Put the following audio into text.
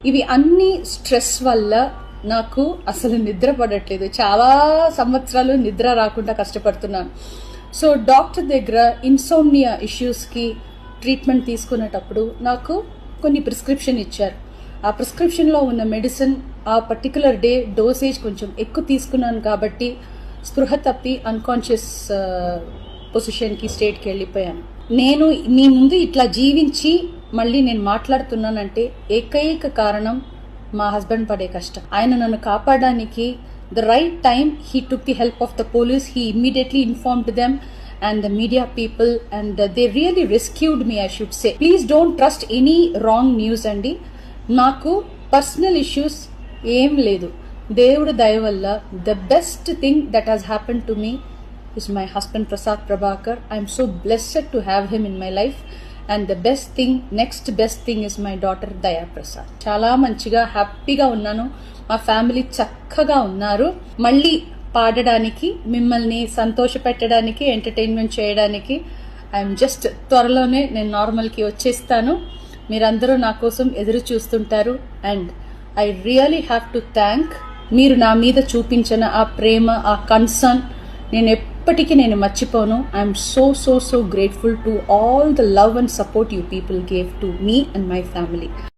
ఇవి అన్ని స్ట్రెస్ వల్ల నాకు అసలు నిద్ర పడట్లేదు. చాలా సంవత్సరాలు నిద్ర రాకుండా కష్టపడుతున్నాను. సో డాక్టర్ దగ్గర ఇన్సోమ్నియా ఇష్యూస్కి ట్రీట్మెంట్ తీసుకునేటప్పుడు నాకు కొన్ని ప్రిస్క్రిప్షన్ ఇచ్చారు. ఆ ప్రిస్క్రిప్షన్లో ఉన్న మెడిసిన్ ఆ పర్టికులర్ డే డోసేజ్ కొంచెం ఎక్కువ తీసుకున్నాను కాబట్టి స్పృహ తప్పి అన్కాన్షియస్ పొజిషన్కి స్టేట్కి వెళ్ళిపోయాను. నేను మీ ముందు ఇట్లా జీవించి మళ్ళీ నేను మాట్లాడుతున్నానంటే ఏకైక కారణం మా హస్బెండ్ పడే కష్టం. ఆయన నన్ను కాపాడడానికి the right time he took the help of the police. He immediately informed them and the media people and they really rescued me, I should say. Please don't trust any wrong news andi. Naku personal issues em ledu. Devudu daya valla the best thing that has happened to me is my husband Prasad Prabhakar. I am so blessed to have him in my life and the next best thing is my daughter Daya Prasad. Chala manchiga happy ga unnanu. Ma family chakkaga unnaru. Malli పాడడానికి, మిమ్మల్ని సంతోష పెట్టడానికి, entertainment చేయడానికి I'm just త్వరలోనే నేను నార్మల్కి వచ్చేస్తాను. మీరందరూ నా కోసం ఎదురు చూస్తుంటారు and I really have to thank మీరు నా మీద చూపించిన ఆ ప్రేమ, ఆ కన్సర్న్ నేను ఎప్పటికీ మర్చిపోను. I'm so grateful to all the love and support you people gave to me and my family.